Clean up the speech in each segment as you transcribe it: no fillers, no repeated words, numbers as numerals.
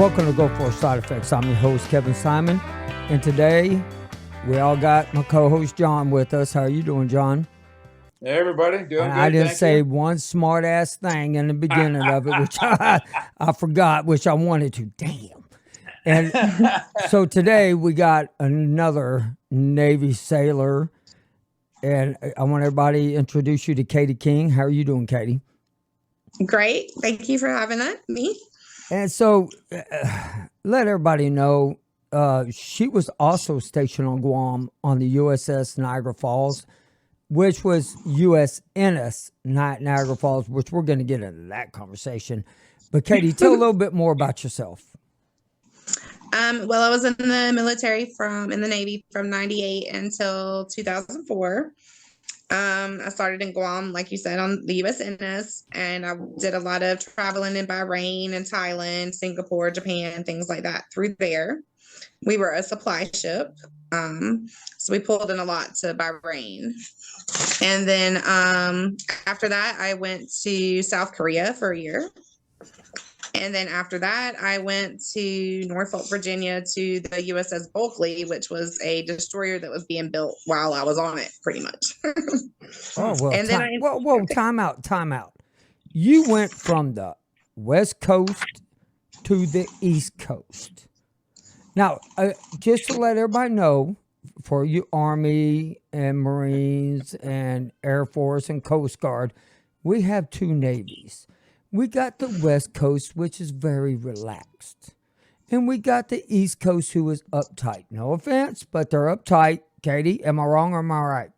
Welcome to Go For Side Effects. I'm your host, Kevin Simon. And today, we all got my co-host, John, with us. How are you doing, John? Hey, everybody. Doing good. I didn't thank say you. one smart-ass thing in the beginning of it, which I forgot, which I wanted to. Damn. And so today, we got another Navy sailor. And I want everybody to introduce you to Katy King. How are you doing, Katy? Great. Thank you for having me. And so, let everybody know, she was also stationed on Guam on the USS Niagara Falls, which was USNS Niagara Falls, which we're going to get into that conversation. But Katy, tell a little bit more about yourself. Well, I was in the military in the Navy from 98 until 2004. I started in Guam, like you said, on the USNS, and I did a lot of traveling in Bahrain and Thailand, Singapore, Japan, things like that through there. We were a supply ship, so we pulled in a lot to Bahrain. And then after that, I went to South Korea for a year. And then after that, I went to Norfolk, Virginia to the USS Bulkley, which was a destroyer that was being built while I was on it, pretty much. Oh, well, And then time out. You went from the West Coast to the East Coast. Now, just to let everybody know, for you Army and Marines and Air Force and Coast Guard, we have two navies. We got the West Coast, which is very relaxed. And we got the East Coast, who is uptight. No offense, but they're uptight. Katy, am I wrong or am I right?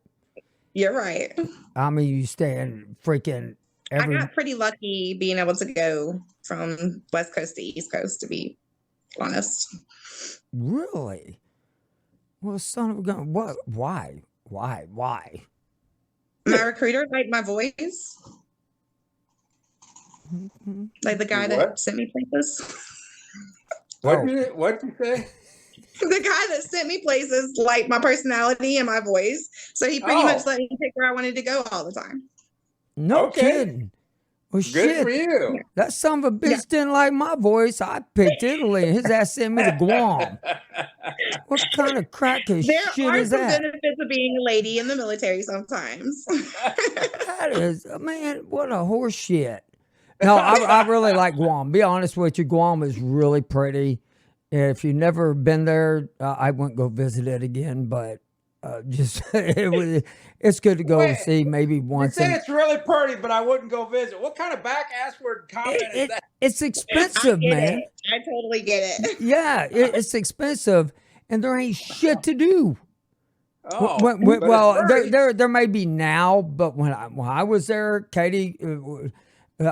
You're right. I mean, you stand freaking I got pretty lucky being able to go from West Coast to East Coast, to be honest. Really? Well, son of a gun. What? Why? My recruiter liked my voice. Like the guy that sent me places. What did you say? The guy that sent me places liked my personality and my voice. So he pretty much let me pick where I wanted to go all the time. No kidding. Well, Good shit. for you. That son of a bitch didn't like my voice. I picked Italy, and his ass sent me to Guam. What kind of cracker shit is that? There are some benefits of being a lady in the military sometimes. That is, man, what a horse shit. No, I really like Guam. Be honest with you, Guam is really pretty. If you've never been there, I wouldn't go visit it again, but it's good to go see maybe once. You say it's really pretty, but I wouldn't go visit. What kind of back-assward comment is that? It's expensive, man. I totally get it. Yeah, it's expensive, and there ain't shit to do. Oh, well, there may be now, but when I was there, Katy,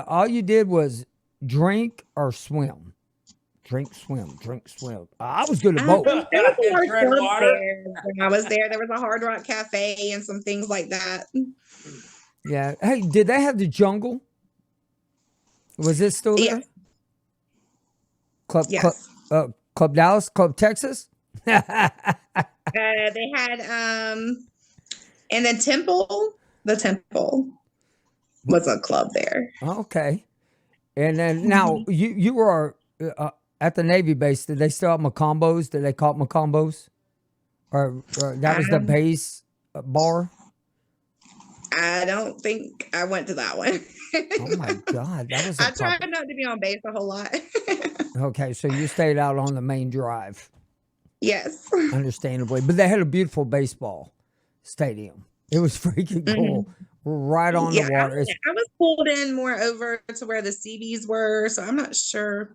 all you did was drink or swim. Drink, swim. I was good at both. There was a hard there. When I was there was a Hard Rock Cafe and some things like that. Yeah. Hey, did they have the jungle? Was it still there? Yes. Club Dallas, Club Texas? They had and then the Temple was a club there. Okay. And then now you were at the Navy base. Did they still have Macombos? Did they call it Macombos? Or that was the base bar? I don't think I went to that one. Oh my God. That was I tried not to be on base a whole lot. Okay, so you stayed out on the main drive. Yes. Understandably. But they had a beautiful baseball stadium. It was freaking cool. Right on the water. I was pulled in more over to where the CBs were, so I'm not sure.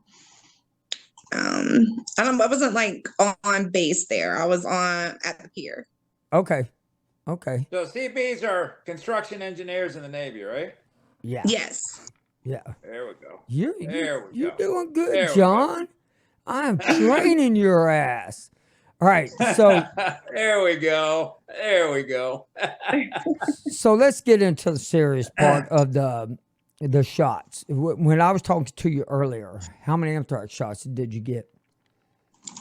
I wasn't like on base there. I was at the pier. Okay. So CBs are construction engineers in the Navy, right? Yeah. Yes. Yeah. There we go. You're doing good, John. I am training your ass. All right, so there we go. So let's get into the serious part of the shots. When I was talking to you earlier, how many anthrax shots did you get?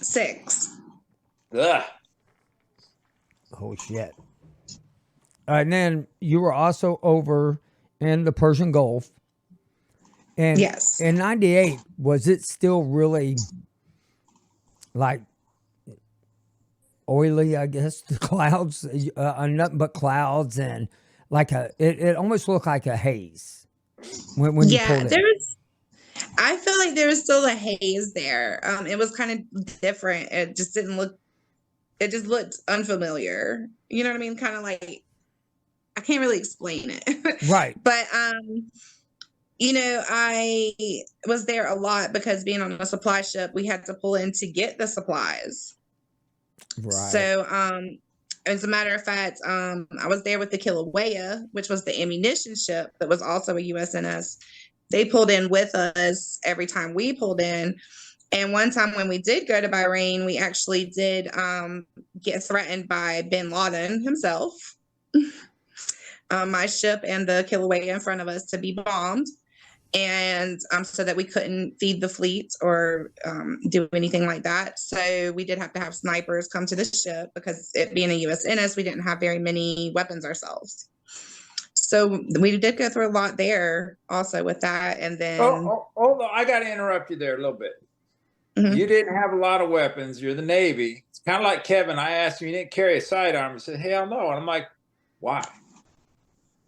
6. Ugh. Oh shit! And then you were also over in the Persian Gulf. And yes. In 98, was it still really like oily, I guess, the clouds, nothing but clouds, and like it almost looked like a haze when you Yeah, pulled in. I feel like there was still a haze there. It was kind of different. It just didn't look, it just looked unfamiliar. You know what I mean? Kind of like, I can't really explain it. Right. But I was there a lot because being on a supply ship, we had to pull in to get the supplies. Right. So, as a matter of fact, I was there with the Kilauea, which was the ammunition ship that was also a USNS. They pulled in with us every time we pulled in. And one time when we did go to Bahrain, we actually did get threatened by bin Laden himself. My ship and the Kilauea in front of us to be bombed. And so that we couldn't feed the fleet or do anything like that. So we did have to have snipers come to the ship because it being a USNS, we didn't have very many weapons ourselves. So we did go through a lot there also with that. And then hold on, I got to interrupt you there a little bit. You didn't have a lot of weapons. You're the Navy. It's kind of like Kevin. I asked him, you didn't carry a sidearm. He said, hell no. And I'm like, why?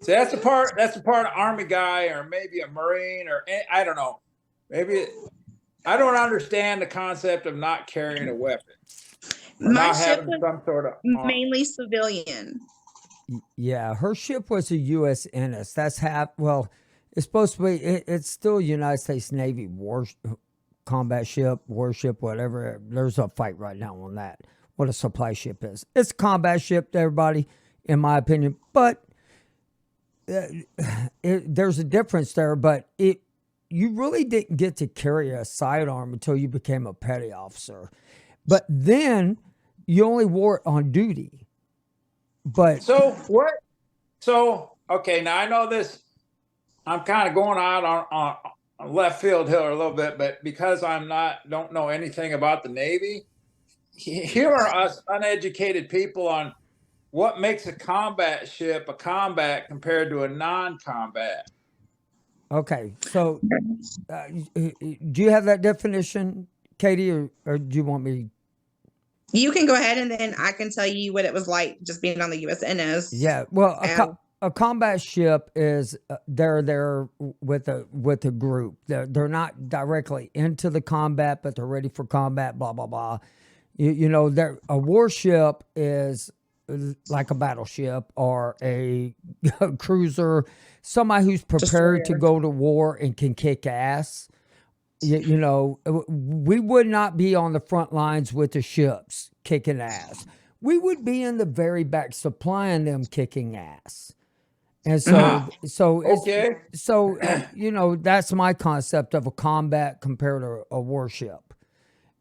So that's the part of Army guy or maybe a Marine or I don't know. Maybe I don't understand the concept of not carrying a weapon. My ship was some sort of mainly civilian. Yeah, her ship was a USNS. That's it's supposed to be. It's still United States Navy combat ship, warship, whatever. There's a fight right now on that. What a supply ship is. It's a combat ship to everybody, in my opinion. But there's a difference there. But you really didn't get to carry a sidearm until you became a petty officer. But then you only wore it on duty. But so what? So okay, now I know this. I'm kind of going out on left field here a little bit, but because don't know anything about the Navy, here are us uneducated people on what makes a combat ship a combat compared to a non-combat. Okay, so do you have that definition, Katie, or do you want me? You can go ahead and then I can tell you what it was like just being on the USNS. Yeah, well, a combat ship is they're there with a group. They're not directly into the combat, but they're ready for combat. Blah blah blah. A warship is like a battleship or a cruiser, somebody who's prepared to go to war and can kick ass. We would not be on the front lines with the ships kicking ass. We would be in the very back supplying them kicking ass. And so that's my concept of a combat compared to a warship.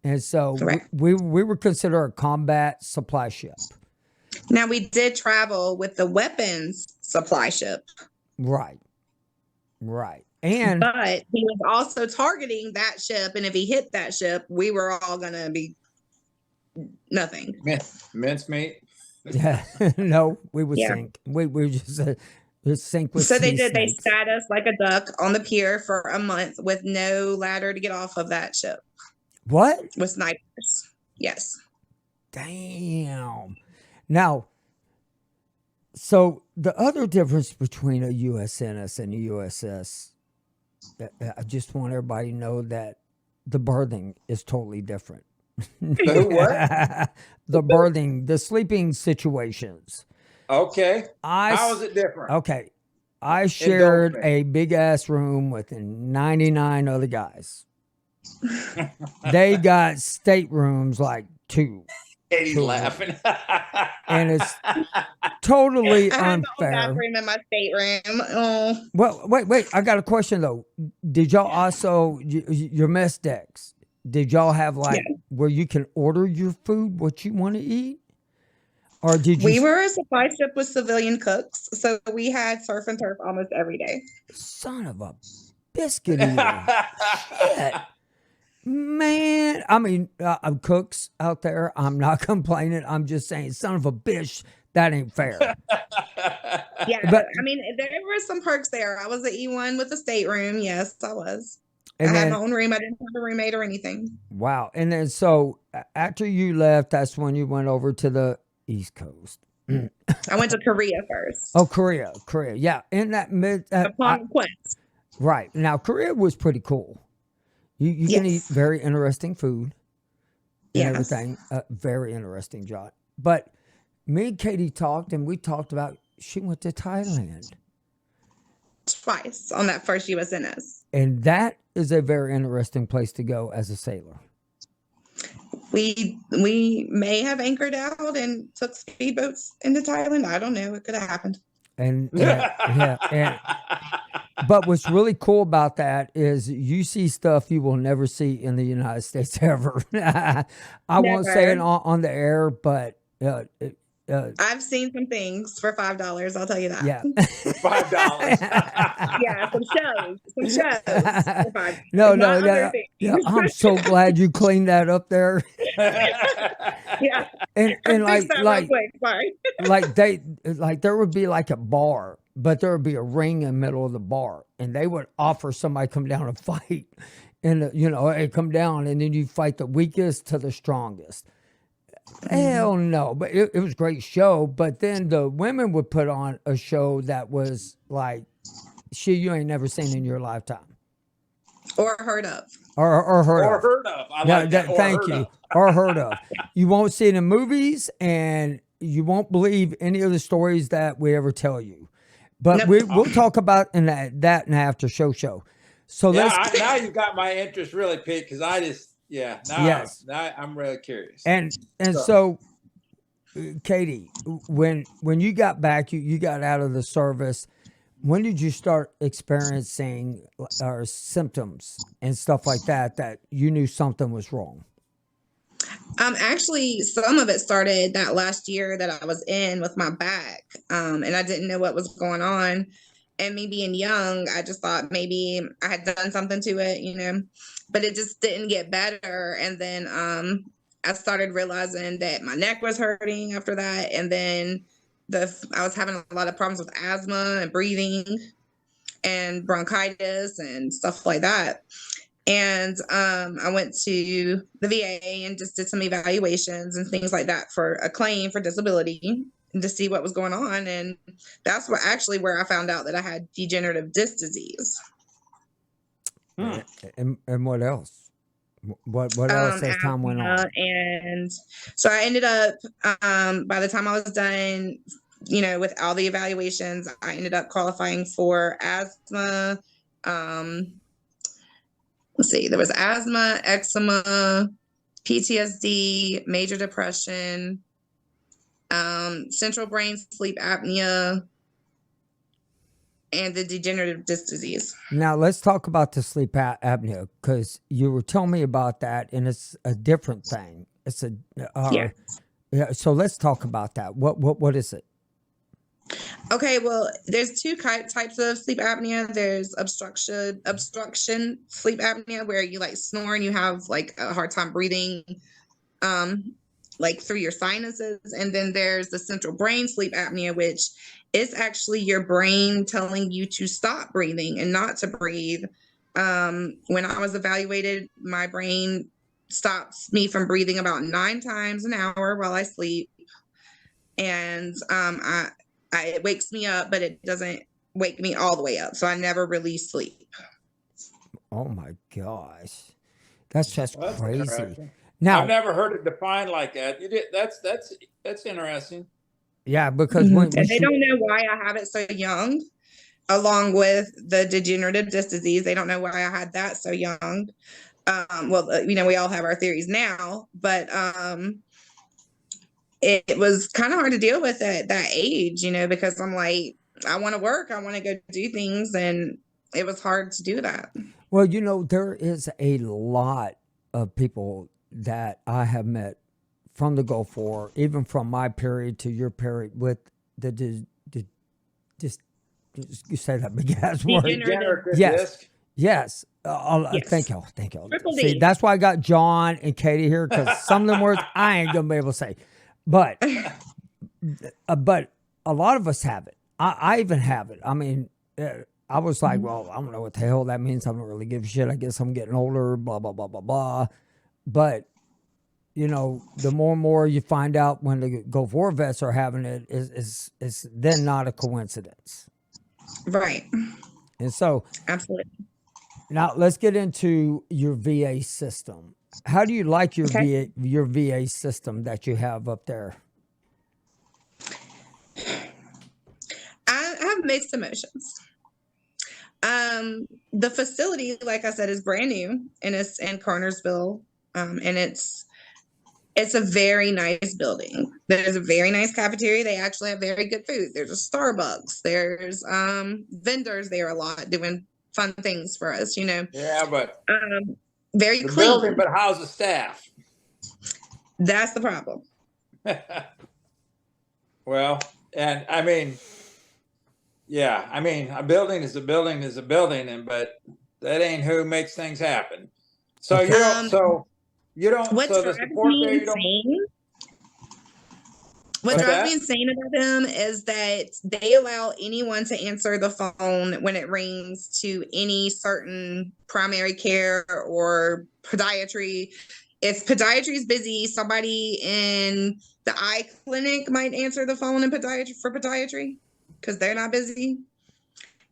And so we would consider a combat supply ship. Now we did travel with the weapons supply ship. Right. But he was also targeting that ship, and if he hit that ship, we were all gonna be nothing. Mincemeat. Yeah. No, we would sink. We just sink with. So they did. Snakes. They sat us like a duck on the pier for a month with no ladder to get off of that ship. What? With snipers. Yes. Damn. Now, so the other difference between a USNS and a USS, I just want everybody to know that the berthing is totally different. What? The berthing, the sleeping situations. Okay. How is it different? Okay. I shared a big ass room with 99 other guys. They got staterooms like 2. Katie's laughing. And it's totally unfair. I have a bathroom in my stateroom. Oh. Well, wait. I got a question though. Did y'all also your mess decks? Did y'all have where you can order your food, what you want to eat? Or did you? We were a supply ship with civilian cooks, so we had surf and turf almost every day. Son of a biscuit eater. Shit. Man, I mean, cooks out there, I'm not complaining. I'm just saying, son of a bitch, that ain't fair. Yeah, but I mean, there were some perks there. I was an E1 with a stateroom. Yes, I was. And I had then, my own room. I didn't have a roommate or anything. wow. And then, so after you left, that's when you went over to the East Coast. I went to Korea first. Oh, Korea. Yeah. In that Upon Quest. right. Now, Korea was pretty cool. You can eat Yes. very interesting food and Yes. everything. Very interesting, John. But me and Katie talked, and we talked about she went to Thailand. Twice on that first USNS. And that is a very interesting place to go as a sailor. We may have anchored out and took speedboats into Thailand. I don't know. It could have happened. And but what's really cool about that is you see stuff you will never see in the United States ever. I won't say it on the air, but I've seen some things for $5. I'll tell you that. yeah. $5. Yeah, some shows. For $5. No, Not other yeah. things. I'm so glad you cleaned that up there. Yeah. And Fix that real quick. Sorry. like there would be like a bar, but there would be a ring in the middle of the bar, and they would offer somebody come down and fight, and hey, come down, and then you fight the weakest to the strongest. Hell no, but it was a great show. But then the women would put on a show that was like shit you ain't never seen in your lifetime Or heard of. or heard of. Heard of. I like that. Thank you. Or heard of. You won't see it in movies, and you won't believe any of the stories that we ever tell you. But Nope. we'll talk about in that in the after show. So now you got my interest really piqued because I just now I'm really curious. And so Katy, when you got back, you got out of the service. When did you start experiencing symptoms and stuff like that you knew something was wrong? Actually, some of it started that last year that I was in with my back, and I didn't know what was going on. And me being young, I just thought maybe I had done something to it, but it just didn't get better. And then I started realizing that my neck was hurting after that. And then I was having a lot of problems with asthma and breathing and bronchitis and stuff like that. And I went to the VA and just did some evaluations and things like that for a claim for disability and to see what was going on. And that's where I found out that I had degenerative disc disease. And what else? What else as time went on? And so I ended up, by the time I was done, with all the evaluations, I ended up qualifying for asthma. Let's see, there was asthma, eczema, PTSD, major depression, central brain sleep apnea, and the degenerative disc disease. Now let's talk about the sleep apnea, because you were telling me about that, and it's a different thing. It's yeah. So let's talk about that. What is it? Okay, well, there's two types of sleep apnea. There's obstruction sleep apnea, where you like snore and you have like a hard time breathing, like through your sinuses. And then there's the central brain sleep apnea, which is actually your brain telling you to stop breathing and not to breathe. When I was evaluated, my brain stops me from breathing about 9 times an hour while I sleep. And it wakes me up, but it doesn't wake me all the way up. So I never really sleep. Oh my gosh. That's just crazy. Now, I've never heard it defined like that. You did, that's interesting. Yeah, because and they don't know why I have it so young, along with the degenerative disc disease. They don't know why I had that so young. We all have our theories now, but it was kind of hard to deal with at that age, because I'm like, I want to work, I want to go do things, and it was hard to do that. Well, there is a lot of people that I have met from the Gulf War, even from my period to your period, with just you say that big ass word. Yes. Yes. Thank y'all. See, that's why I got John and Katy here, because some of them words I ain't gonna be able to say. But a lot of us have it. I even have it. I mean, I was like, well, I don't know what the hell that means. I don't really give a shit. I guess I'm getting older, blah, blah, blah, blah, blah. But, you know, the more and more you find out when the Gulf War vets are having it, is then not a coincidence. Right. And so Absolutely. now let's get into your VA system. How do you like your VA system that you have up there? I have mixed emotions. The facility, like I said, is brand new, and it's in Carnersville, and it's a very nice building. There's a very nice cafeteria. They actually have very good food. There's a Starbucks. There's vendors there a lot doing fun things for us, you know. Yeah, but very the clean. building, but how's the staff? That's the problem. Well, and I mean, yeah, I mean, a building is a building is a building, and but that ain't who makes things happen. So you don't. You don't. What So the drives support me there, you don't. insane? What What's drives that? me insane about them is that they allow anyone to answer the phone when it rings to any certain primary care or podiatry. If podiatry is busy, somebody in the eye clinic might answer the phone in podiatry because they're not busy.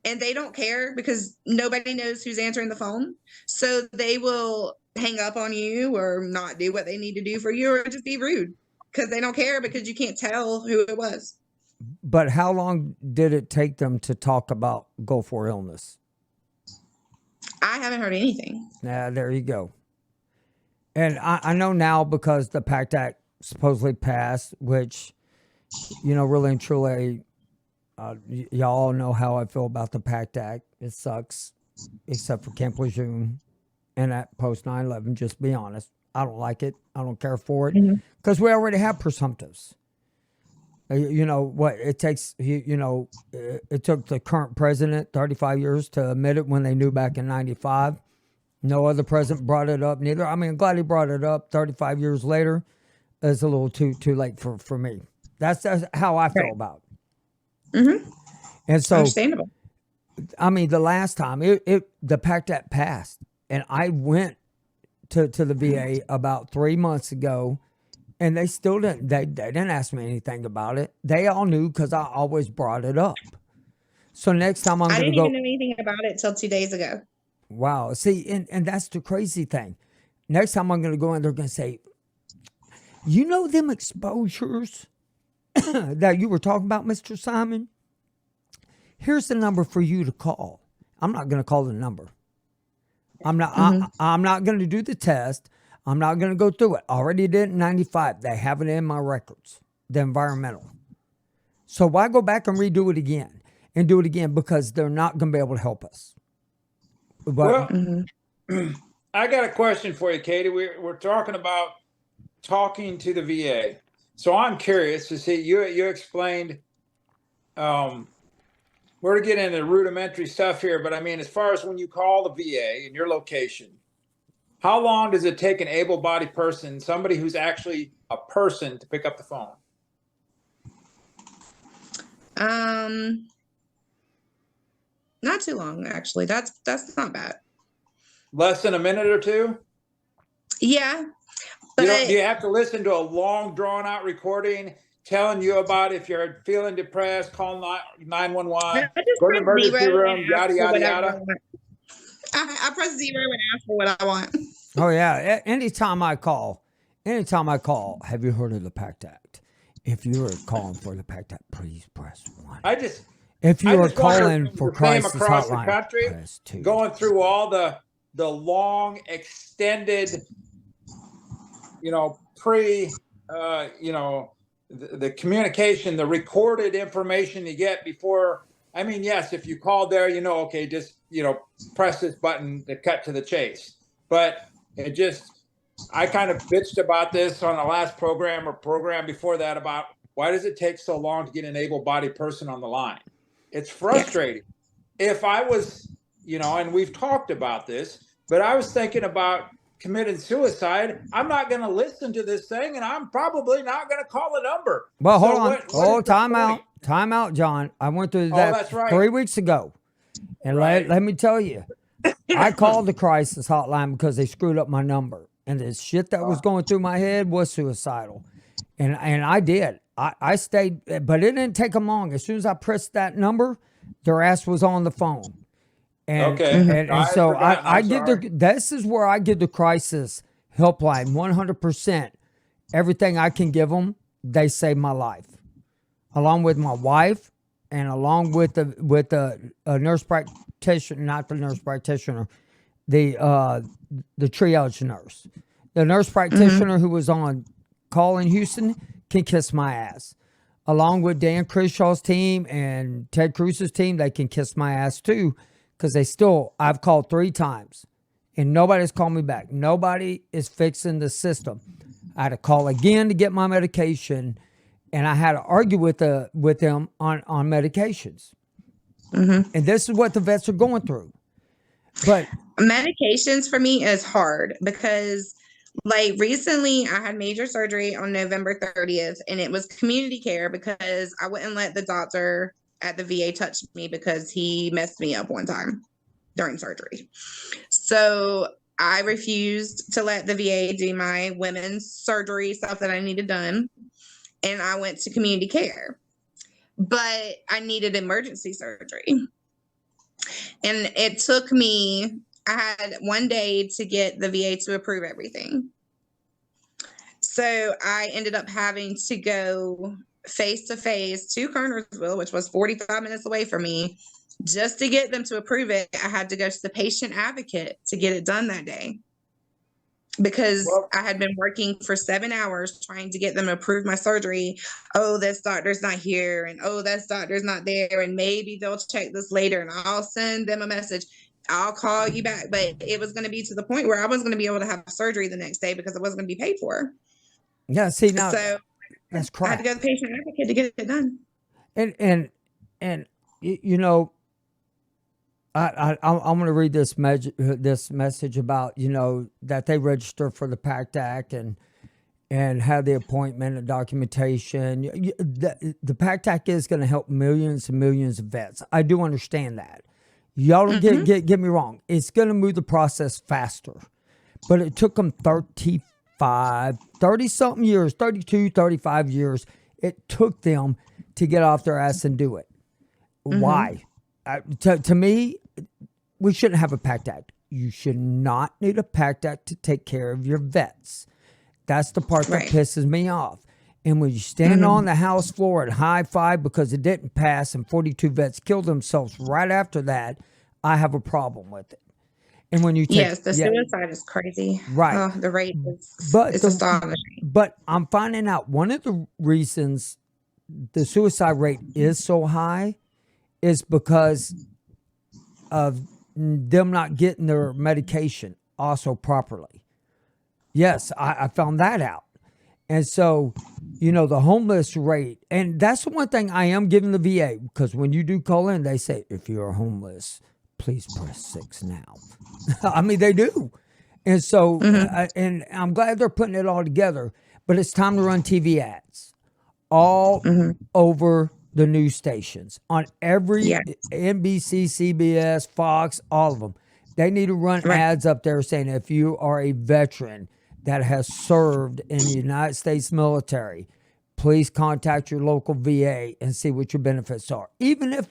And they don't care because nobody knows who's answering the phone. So they will hang up on you or not do what they need to do for you or just be rude because they don't care because you can't tell who it was. But how long did it take them to talk about Gulf War illness? I haven't heard anything. Yeah, there you go. And I know now because the PACT Act supposedly passed, which, you know, really and truly, y'all know how I feel about the PACT Act. It sucks, except for Camp Lejeune and at post 9/11. Just be honest. I don't like it. I don't care for it because we already have presumptives. You know what it takes, you know, it took the current president 35 years to admit it when they knew back in 95. No other president brought it up neither. I mean, I'm glad he brought it up 35 years later. It's a little too late for me. That's how I feel about it. And so, understandable. I mean, the last time the PACT Act passed, and I went to the VA about 3 months ago, and they still didn't. They didn't ask me anything about it. They all knew because I always brought it up. So next time I didn't even know anything about it till 2 days ago. Wow. See, and that's the crazy thing. Next time I'm going to go in, they're going to say, you know them exposures that you were talking about, Mr. Simon? Here's the number for you to call. I'm not going to call the number. I'm not going to do the test. I'm not going to go through it. I already did it in 95. They have it in my records, the environmental. So why go back and redo it again and do it again? Because they're not going to be able to help us. But, well, I got a question for you, Katie. We're talking about talking to the VA. So I'm curious to see, you explained, we're to get into rudimentary stuff here, but I mean, as far as when you call the VA in your location, how long does it take an able-bodied person, somebody who's actually a person, to pick up the phone? Not too long, actually. That's not bad. Less than a minute or two? Yeah. Do you have to listen to a long, drawn-out recording telling you about if you're feeling depressed, call 911, go to the emergency room, yada, yada, yada? I press 0 and ask for what I want. Oh, yeah. Anytime I call, have you heard of the PACT Act? If you are calling for the PACT Act, please press 1. If you are calling for crisis across hotline, the country, press 2. going through all the long, extended, you know, you know, the communication, the recorded information you get before. I mean, yes, if you called there, you know, okay, just, you know, press this button to cut to the chase. But it just, I kind of bitched about this on the last program or program before that about why does it take so long to get an able-bodied person on the line? It's frustrating. Yes. If I was, you know, and we've talked about this, but I was thinking about committing suicide, I'm not going to listen to this thing, and I'm probably not going to call a number. Well, hold on. Time out, John. I went through that that's right. 3 weeks ago. And Right. let me tell you, I called the crisis hotline because they screwed up my number. And the shit that was going through my head was suicidal. And I did. I stayed, but it didn't take them long. As soon as I pressed that number, their ass was on the phone. And Okay. and so I give sorry. this is where I give the crisis helpline 100%. Everything I can give them, they save my life, along with my wife, and along with the nurse practitioner, not the nurse practitioner, the triage nurse, the nurse practitioner who was on call in Houston can kiss my ass. Along with Dan Crishaw's team and Ted Cruz's team, they can kiss my ass too, because I've called 3 times and nobody's called me back. Nobody is fixing the system. I had to call again to get my medication, and I had to argue with them on medications. And this is what the vets are going through. But medications for me is hard because like recently I had major surgery on November 30th, and it was community care because I wouldn't let the doctor at the VA touch me because he messed me up one time during surgery. So I refused to let the VA do my women's surgery stuff that I needed done, and I went to community care. But I needed emergency surgery. And it took me, I had one day to get the VA to approve everything. So I ended up having to go face to face to Kernersville, which was 45 minutes away from me. Just to get them to approve it, I had to go to the patient advocate to get it done that day, because I had been working for 7 hours trying to get them to approve my surgery. Oh, this doctor's not here, and oh, this doctor's not there, and maybe they'll check this later, and I'll send them a message. I'll call you back. But it was going to be to the point where I wasn't going to be able to have surgery the next day because it wasn't going to be paid for. yeah, see, now So that's I had crap. to go to the patient advocate to get it done. And you know, I'm going to read this message about, you know, that they register for the PACT Act and have the appointment and documentation. The PACT Act is going to help millions and millions of vets. I do understand that. Y'all don't get me wrong. It's going to move the process faster. But it took them 30-something years, 32, 35 years. It took them to get off their ass and do it. Why? To me, we shouldn't have a PACT Act. You should not need a PACT Act to take care of your vets. That's the part that pisses me off. And when you stand on the House floor and high five because it didn't pass and 42 vets killed themselves right after that, I have a problem with it. And when you take, the suicide is crazy. Right. Oh, the rate is astonishing. But I'm finding out one of the reasons the suicide rate is so high is because of them not getting their medication also properly. Yes, I found that out. And so, you know, the homeless rate, and that's the one thing I am giving the VA, because when you do call in, they say, if you're homeless, please press 6 now. I mean, they do. And so, and I'm glad they're putting it all together, but it's time to run TV ads all over the news stations, on every NBC, CBS, Fox, all of them. They need to run ads up there saying, if you are a veteran that has served in the United States military, please contact your local VA and see what your benefits are. Even if,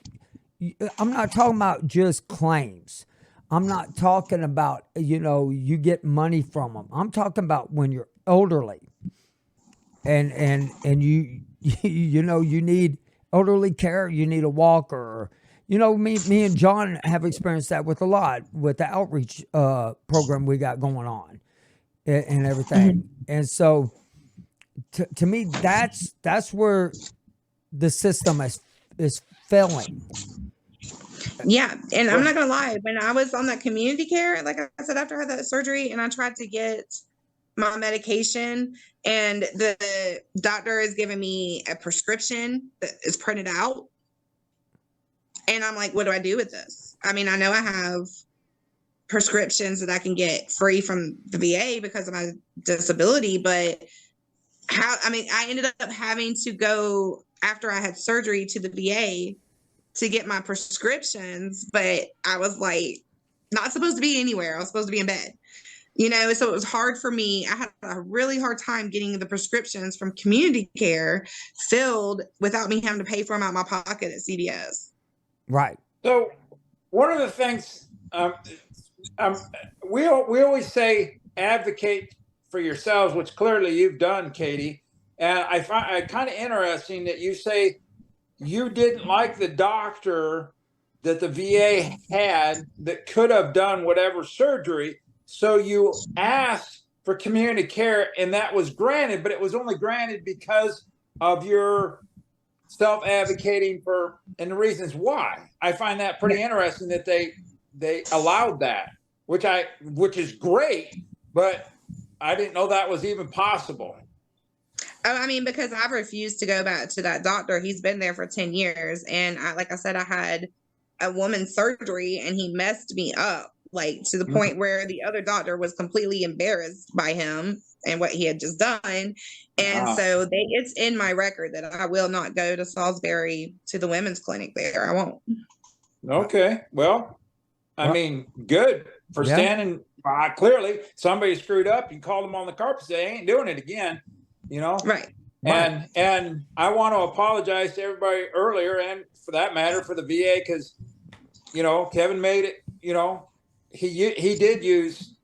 I'm not talking about just claims. I'm not talking about, you know, you get money from them. I'm talking about when you're elderly and you know, you need elderly care, you need a walker. Or, you know, me and John have experienced that with a lot with the outreach program we got going on and everything. And so to me, that's where the system is failing. Yeah. And I'm not going to lie, when I was on that community care, like I said, after I had that surgery and I tried to get my medication and the doctor is giving me a prescription that is printed out. And I'm like, what do I do with this? I mean, I know I have prescriptions that I can get free from the VA because of my disability, but I ended up having to go after I had surgery to the VA to get my prescriptions, but I was like not supposed to be anywhere. I was supposed to be in bed. So it was hard for me. I had a really hard time getting the prescriptions from community care filled without me having to pay for them out of my pocket at CVS. Right. So one of the things we always say advocate for yourselves, which clearly you've done, Katy. And I find it kind of interesting that you say you didn't like the doctor that the VA had that could have done whatever surgery. So you asked for community care, and that was granted, but it was only granted because of your self-advocating for and the reasons why. I find that pretty interesting that they allowed that, which is great, but I didn't know that was even possible. Oh, I mean, because I've refused to go back to that doctor. He's been there for 10 years. And like I said, I had a woman's surgery and he messed me up, like to the point where the other doctor was completely embarrassed by him and what he had just done. And so it's in my record that I will not go to Salisbury to the women's clinic there. I won't. Okay. Well, I mean, good for standing. Clearly, somebody screwed up. You called them on the carpet, say, I ain't doing it again. Right. And I want to apologize to everybody earlier, and for that matter, for the VA, because Kevin made it. He did use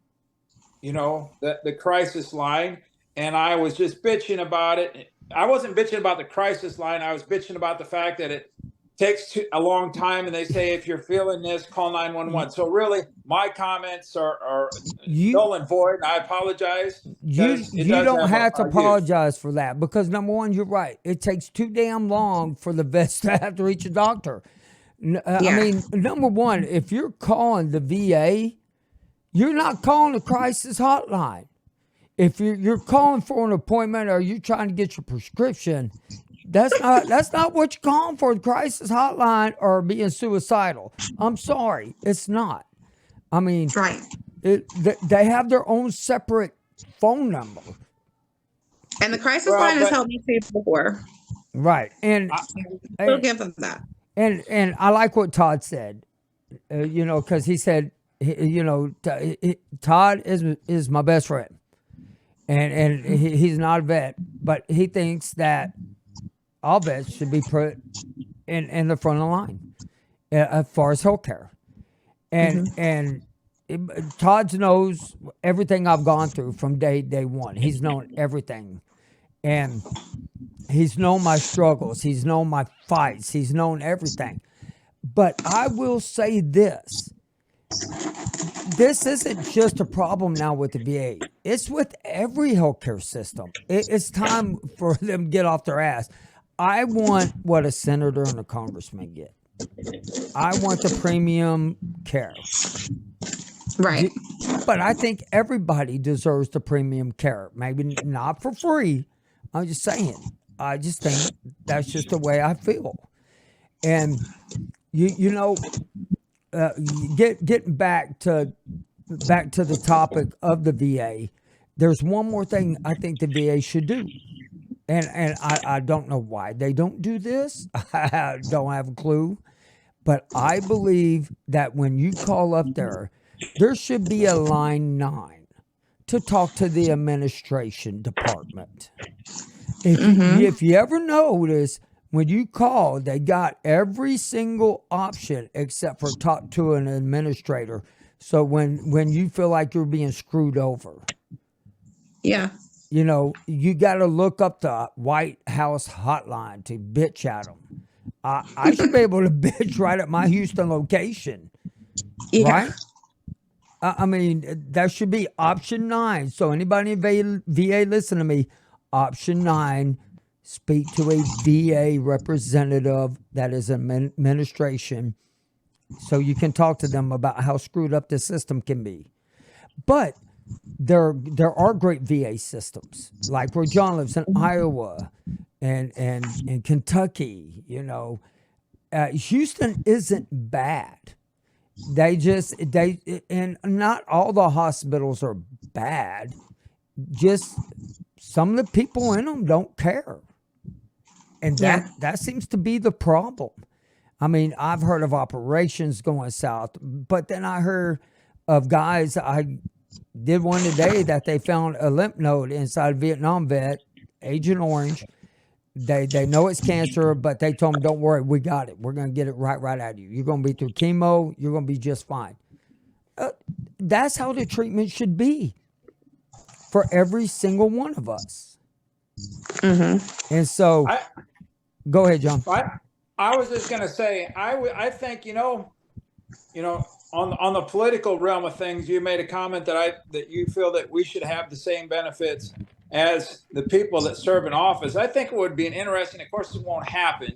the crisis line, and I was just bitching about it. I wasn't bitching about the crisis line. I was bitching about the fact that it takes a long time, and they say if you're feeling this, call 911. So really, my comments are null and void. And I apologize. You don't have to apologize for that, because number one, you're right. It takes too damn long for the vets to have to reach a doctor. I mean, number one, if you're calling the VA, you're not calling the crisis hotline. If you're calling for an appointment or you're trying to get your prescription, that's not what you're calling for, the crisis hotline or being suicidal. I'm sorry, it's not. I mean, right. They have their own separate phone number. And the crisis line has helped me too before. Right. And we'll give them that. And I like what Todd said, because he said, Todd is my best friend. And he's not a vet, but he thinks that all vets should be put in the front of the line as far as healthcare. And Todd knows everything I've gone through from day one. He's known everything. And he's known my struggles. He's known my fights. He's known everything. But I will say this. This isn't just a problem now with the VA. It's with every healthcare system. It's time for them to get off their ass. I want what a senator and a congressman get. I want the premium care. Right. But I think everybody deserves the premium care. Maybe not for free. I'm just saying. I just think that's just the way I feel. And, getting back to the topic of the VA, there's one more thing I think the VA should do. And I don't know why they don't do this. I don't have a clue. But I believe that when you call up there should be a line 9 to talk to the administration department. If you ever notice, when you call, they got every single option except for talk to an administrator. So when you feel like you're being screwed over. Yeah. You got to look up the White House hotline to bitch at them. I should be able to bitch right at my Houston location. Yeah. Right? I mean, that should be option 9. So anybody in VA, listen to me. Option 9, speak to a VA representative that is an administration so you can talk to them about how screwed up the system can be. But there are great VA systems, like where John lives in Iowa and in Kentucky. Houston isn't bad. And not all the hospitals are bad. Just some of the people in them don't care. And that seems to be the problem. I mean, I've heard of operations going south, but then I heard of guys. I did one today that they found a lymph node inside a Vietnam vet, Agent Orange. They know it's cancer, but they told him, "Don't worry, we got it. We're gonna get it right out of you. You're gonna be through chemo. You're gonna be just fine." That's how the treatment should be for every single one of us. Mm-hmm. And so, go ahead, John. I was just going to say, I think, on the political realm of things, you made a comment that you feel that we should have the same benefits as the people that serve in office. I think it would be an interesting, of course, it won't happen.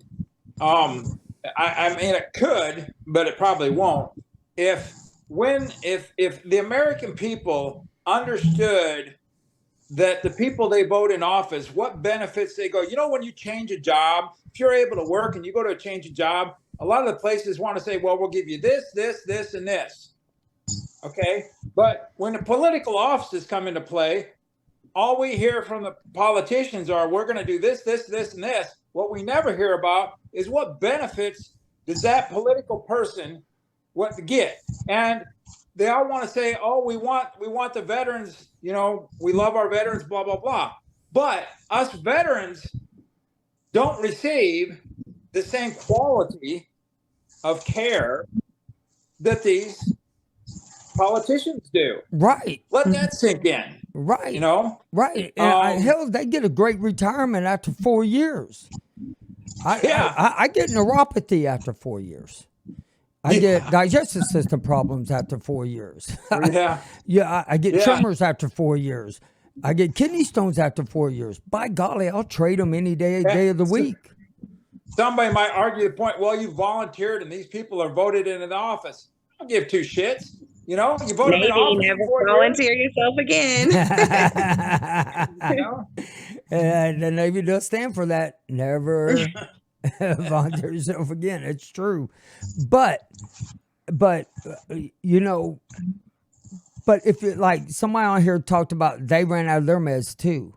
I mean, it could, but it probably won't. If the American people understood that the people they vote in office, what benefits they go, when you change a job, if you're able to work and you go to change a job, a lot of the places want to say, well, we'll give you this, and this. Okay. But when the political offices come into play, all we hear from the politicians are, we're going to do this, and this. What we never hear about is what benefits does that political person what to get. And they all want to say, oh, we want the veterans, we love our veterans, blah, blah, blah. But us veterans don't receive the same quality of care that these politicians do. Right. Let that sink in. Right. Right. Hell, they get a great retirement after 4 years. I get neuropathy after 4 years. I get digestive system problems after 4 years. I get tremors after 4 years. I get kidney stones after 4 years. By golly, I'll trade them any day of the week. Somebody might argue the point, well, you volunteered and these people are voted into the office. I don't give two shits. You vote them in office. Never volunteer yourself again. The Navy does stand for that. Never volunteer yourself again. It's true. But if it, like somebody on here talked about, they ran out of their meds too.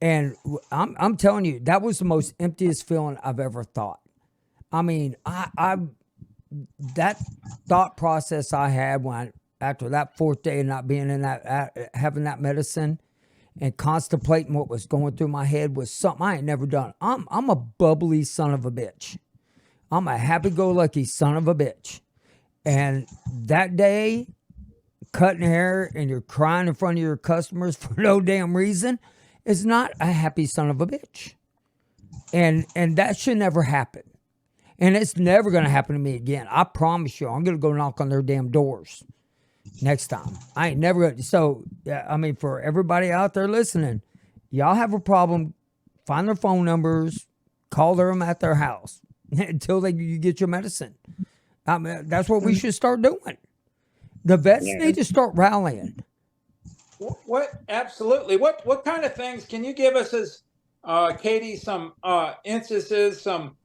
And I'm telling you, that was the most emptiest feeling I've ever thought. I mean, I that thought process I had after that fourth day of not being in that, having that medicine and contemplating what was going through my head was something I ain't never done. I'm a bubbly son of a bitch. I'm a happy-go-lucky son of a bitch. And that day, cutting hair and you're crying in front of your customers for no damn reason is not a happy son of a bitch. And that should never happen. And it's never going to happen to me again. I promise you, I'm going to go knock on their damn doors next time. I ain't never going to. So, I mean, for everybody out there listening, y'all have a problem, find their phone numbers, call them at their house until you get your medicine. I mean, that's what we should start doing. The vets need to start rallying. Absolutely. What kind of things can you give us as, Katie, some instances, some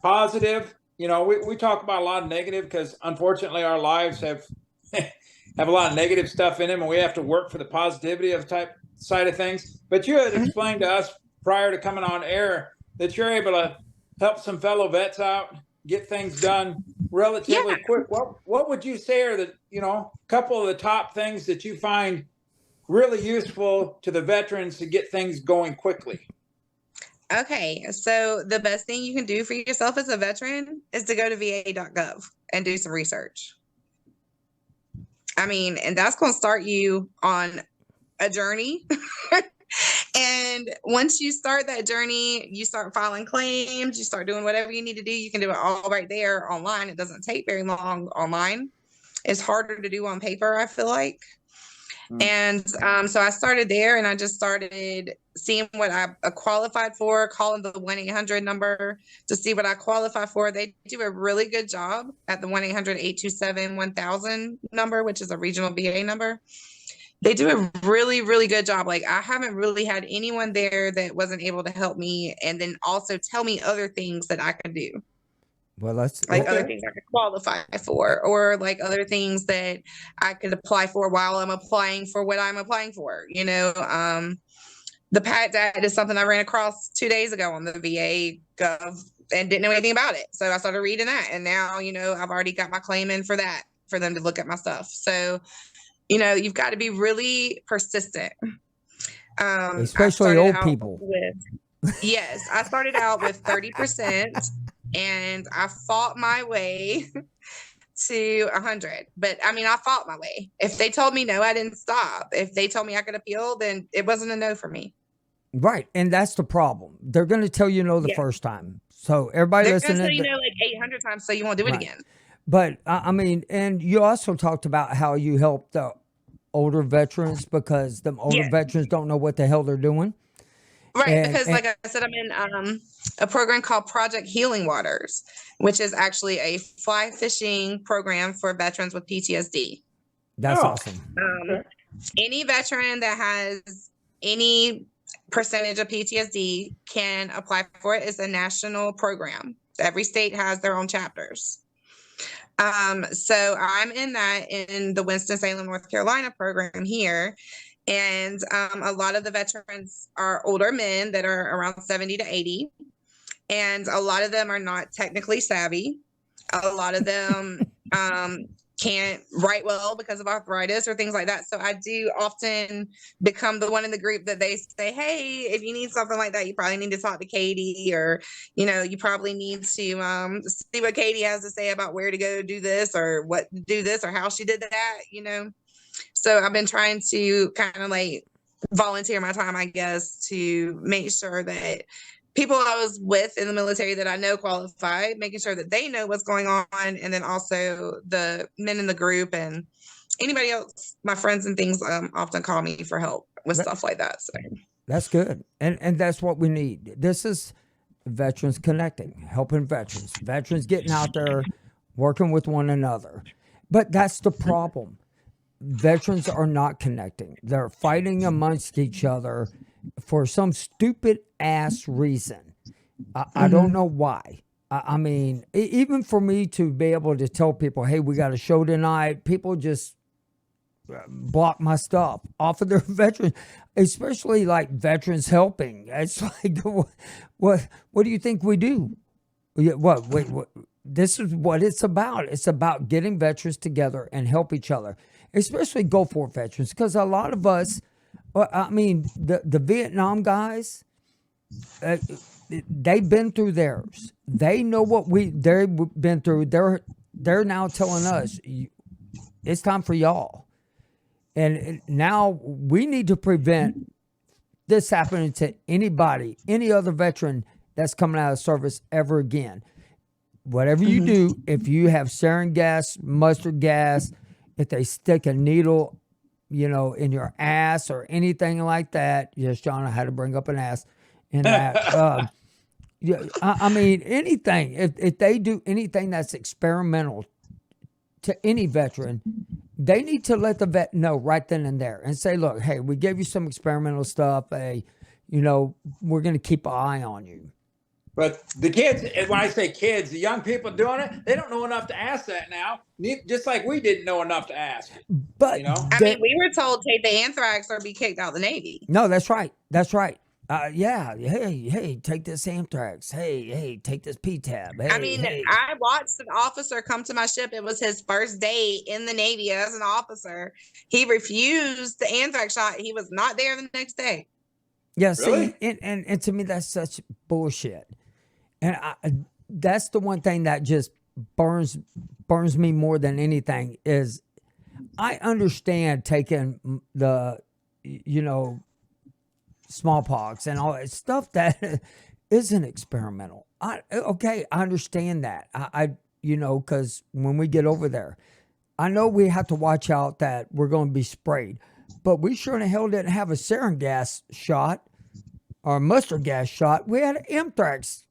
positive? We talk about a lot of negative because unfortunately our lives have have a lot of negative stuff in them, and we have to work for the positivity of type side of things. But you had explained to us prior to coming on air that you're able to help some fellow vets out, get things done relatively quick. What would you say are the couple of the top things that you find really useful to the veterans to get things going quickly? Okay, so the best thing you can do for yourself as a veteran is to go to va.gov and do some research. I mean, and that's going to start you on a journey. And once you start that journey, you start filing claims, you start doing whatever you need to do. You can do it all right there online. It doesn't take very long online. It's harder to do on paper, I feel like. And so I started there, and I just started seeing what I qualified for, calling the 1-800 number to see what I qualify for. They do a really good job at the 1-800-827-1000 number, which is a regional VA number. They do a really, really good job. Like, I haven't really had anyone there that wasn't able to help me and then also tell me other things that I could do. Well, that's like other things I could qualify for, or like other things that I could apply for while I'm applying for what I'm applying for. The PAT DAT is something I ran across 2 days ago on the VA Gov and didn't know anything about it. So I started reading that, and now, I've already got my claim in for that, for them to look at my stuff. So, you've got to be really persistent. Especially old people. Yes, I started out with 30%, and I fought my way to 100. But I mean, I fought my way. If they told me no, I didn't stop. If they told me I could appeal, then it wasn't a no for me. Right. And that's the problem. They're going to tell you no the first time. So everybody listening. They're going to tell you no like 800 times so you won't do it again. But I mean, and you also talked about how you help the older veterans because the older veterans don't know what the hell they're doing. Right, because like I said, I'm in a program called Project Healing Waters, which is actually a fly fishing program for veterans with PTSD. That's awesome. Any veteran that has any percentage of PTSD can apply for it. It's a national program. Every state has their own chapters. So I'm in the Winston-Salem, North Carolina program here. And a lot of the veterans are older men that are around 70 to 80. And a lot of them are not technically savvy. A lot of them can't write well because of arthritis or things like that. So I do often become the one in the group that they say, hey, if you need something like that, you probably need to talk to Katy, or, you probably need to see what Katy has to say about where to go do this or what to do this or how she did that, So I've been trying to kind of like volunteer my time, I guess, to make sure that people I was with in the military that I know qualified, making sure that they know what's going on. And then also the men in the group and anybody else, my friends and things, often call me for help with stuff like that. So that's good. And that's what we need. This is veterans connecting, helping veterans getting out there, working with one another. But that's the problem. Veterans are not connecting. They're fighting amongst each other for some stupid ass reason. I don't know why. I mean, even for me to be able to tell people, hey, we got a show tonight, people just block my stuff off of their veterans, especially like veterans helping. It's like, what do you think we do? What? This is what it's about. It's about getting veterans together and help each other, especially Gulf War veterans, because a lot of us, I mean, the Vietnam guys, they've been through theirs. They know what they've been through. They're now telling us it's time for y'all, and now we need to prevent this happening to anybody, any other veteran that's coming out of service ever again. Whatever you do, if you have sarin gas, mustard gas, if they stick a needle, in your ass or anything like that. Yes, John, I had to bring up an ass in that. I mean, anything. If they do anything that's experimental to any veteran, they need to let the vet know right then and there and say, look, hey, we gave you some experimental stuff. Hey, we're going to keep an eye on you. But the kids, and when I say kids, the young people doing it, they don't know enough to ask that now. Just like we didn't know enough to ask. But I mean, we were told take the anthrax or be kicked out of the Navy. No, that's right. That's right. Yeah. Hey, take this anthrax. Hey, take this P-tab. Hey, I mean, I watched an officer come to my ship. It was his first day in the Navy as an officer. He refused the anthrax shot. He was not there the next day. Yeah, really? See, and to me, that's such bullshit. And that's the one thing that just burns me more than anything is I understand taking the, smallpox and all that stuff that isn't experimental. I understand that. Because when we get over there, I know we have to watch out that we're going to be sprayed, but we sure in the hell didn't have a sarin gas shot or a mustard gas shot. We had an anthrax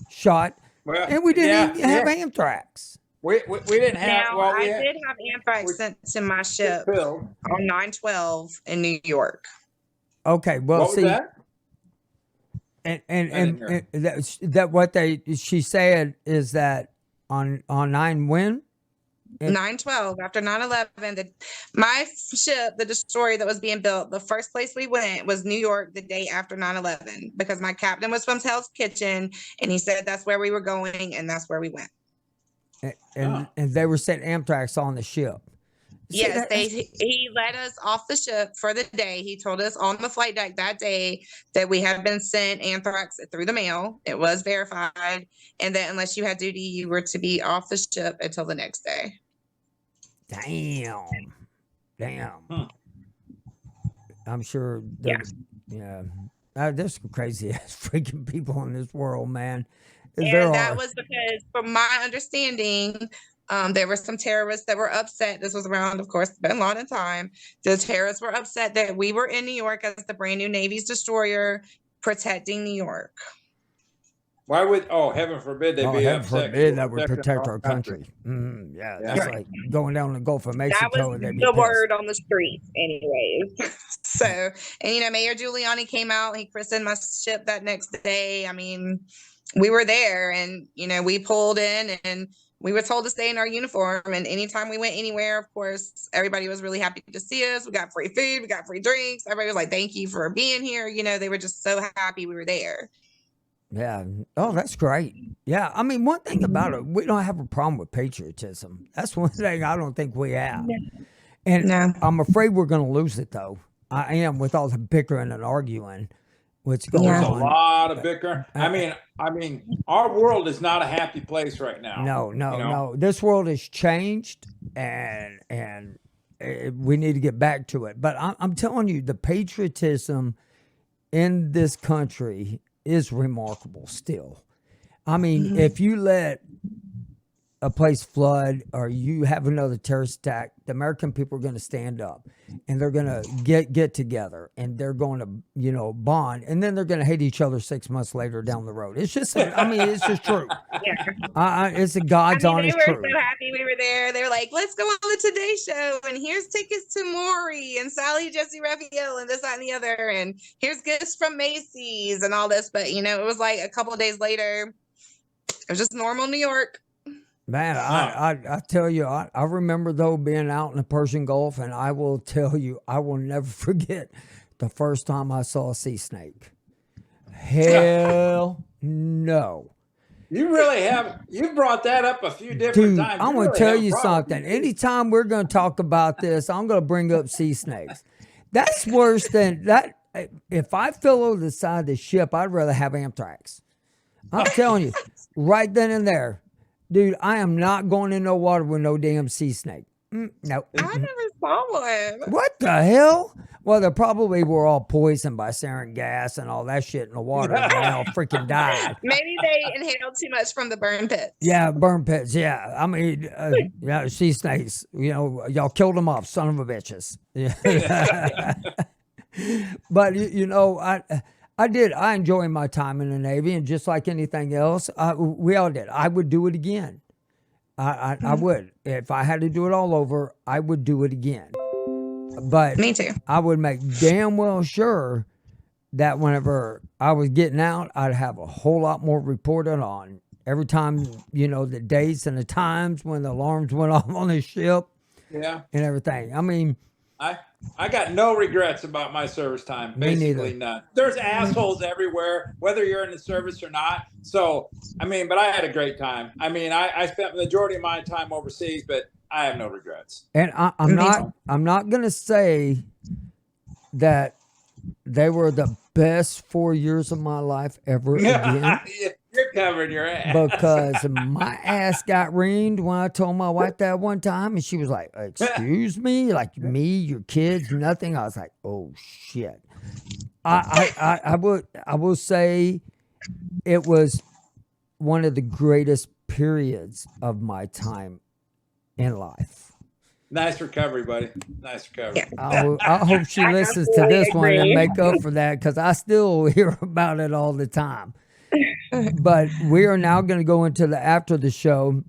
shot, and we didn't even have anthrax. We didn't have. Now, I did have anthrax sent to my ship on 9/12 in New York. Okay, well, what see, was that? and that what she said is that on 9 when? And- 9/12 after 9/11, my ship, the destroyer that was being built, the first place we went was New York the day after 9/11 because my captain was from Hell's Kitchen and he said that's where we were going and that's where we went. and they were setting anthrax on the ship. See, Yes, he let us off the ship for the day. He told us on the flight deck that day that we had been sent anthrax through the mail. It was verified, and that unless you had duty, you were to be off the ship until the next day. Damn. I'm sure. Yeah. There's some crazy ass freaking people in this world, man. And that was because, from my understanding, there were some terrorists that were upset. This was around, of course, Bin Laden time. The terrorists were upset that we were in New York as the brand new Navy's destroyer protecting New York. Why would, heaven forbid they be heaven upset. forbid that would protect our country. Yeah, that's like going down the Gulf of Mexico. That was the word on the streets, anyways. So, and Mayor Giuliani came out. He christened my ship that next day. I mean, we were there, and we pulled in, and we were told to stay in our uniform. And anytime we went anywhere, of course, everybody was really happy to see us. We got free food, we got free drinks. Everybody was like, "Thank you for being here." They were just so happy we were there. Yeah. Oh, that's great. Yeah. I mean, one thing about it, we don't have a problem with patriotism. That's one thing I don't think we have. And I'm afraid we're going to lose it, though. I am, with all the bickering and arguing. What's going on? There's a lot of bickering. I mean, our world is not a happy place right now. No. This world has changed, and we need to get back to it. But I'm telling you, the patriotism in this country is remarkable still. I mean, if you let a place flood or you have another terrorist attack, the American people are going to stand up and they're going to get together and they're going to, bond, and then they're going to hate each other 6 months later down the road. It's just, it's just true. Yeah. It's a God's honest truth. They were so happy we were there. They were like, "Let's go on the Today Show, and here's tickets to Maury and Sally Jesse Raphael and this, that, and the other, and here's gifts from Macy's and all this." But it was like a couple of days later, it was just normal New York. Man, I tell you, I remember, though, being out in the Persian Gulf, and I will tell you, I will never forget the first time I saw a sea snake. Hell no. You really have. You've brought that up a few different times. I'm going to tell you something. Anytime we're going to talk about this, I'm going to bring up sea snakes. That's worse than that. If I fell over the side of the ship, I'd rather have anthrax. I'm telling you, right then and there. Dude, I am not going in no water with no damn sea snake. No. I never saw one. What the hell? Well, they probably were all poisoned by sarin gas and all that shit in the water. And they all freaking died. Maybe they inhaled too much from the burn pits. Yeah, burn pits. Yeah. I mean, sea snakes, y'all killed them off, son of a bitches. Yeah. But, I did. I enjoyed my time in the Navy, and just like anything else, we all did. I would do it again. I would. If I had to do it all over, I would do it again. But me too. I would make damn well sure that whenever I was getting out, I'd have a whole lot more reported on every time, the dates and the times when the alarms went off on the ship. Yeah. And everything. I mean, I got no regrets about my service time. Basically none. There's assholes everywhere, whether you're in the service or not. So, but I had a great time. I spent the majority of my time overseas, but I have no regrets. And I'm not going to say that they were the best 4 years of my life ever again. You're covering your ass. Because my ass got reamed when I told my wife that one time, and she was like, "Excuse me? Like me, your kids, nothing?" I was like, "Oh shit." I will say it was one of the greatest periods of my time in life. Nice recovery, buddy. Nice recovery. Yeah. I hope she listens to this one and make up for that, because I still hear about it all the time. But we are now going to go into the after the show.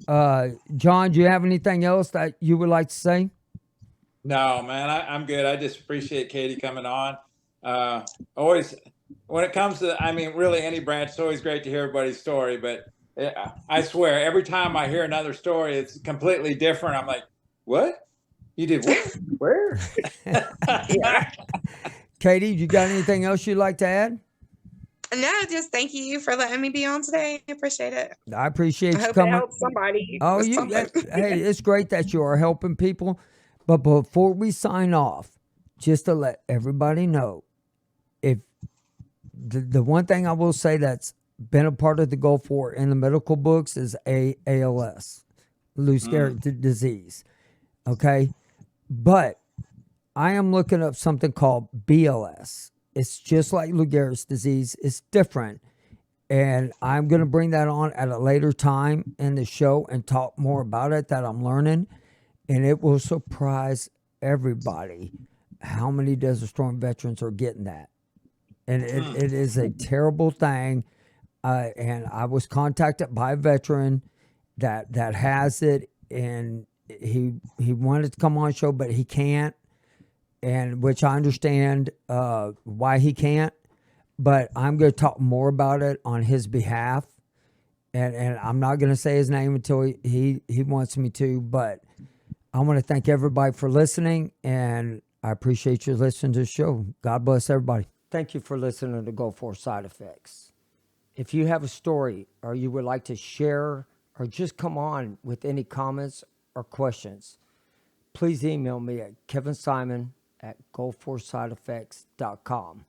John, do you have anything else that you would like to say? No, man, I'm good. I just appreciate Katy coming on. Always, when it comes to, really any branch, it's always great to hear everybody's story. But I swear, every time I hear another story, it's completely different. I'm like, what? You did what? Where? Yeah. Katie, you got anything else you'd like to add? No, just thank you for letting me be on today. I appreciate it. I I appreciate you hope it coming. helps somebody Oh, with something. hey, it's great that you are helping people. But before we sign off, just to let everybody know, if the one thing I will say that's been a part of the Go For in the medical books is ALS, Lou Gehrig disease. Okay. But I am looking up something called BLS. It's just like Lou Gehrig's disease. It's different. And I'm going to bring that on at a later time in the show and talk more about it that I'm learning. And it will surprise everybody how many Desert Storm veterans are getting that. And it is a terrible thing. And I was contacted by a veteran that has it, and he wanted to come on show, but he can't, and which I understand why he can't. But I'm going to talk more about it on his behalf, and I'm not going to say his name until he wants me to. But I want to thank everybody for listening, and I appreciate you listening to the show. God bless everybody. Thank you for listening to Go For Side Effects. If you have a story or you would like to share or just come on with any comments or questions, please email me at kevinsimon@goforsideeffects.com.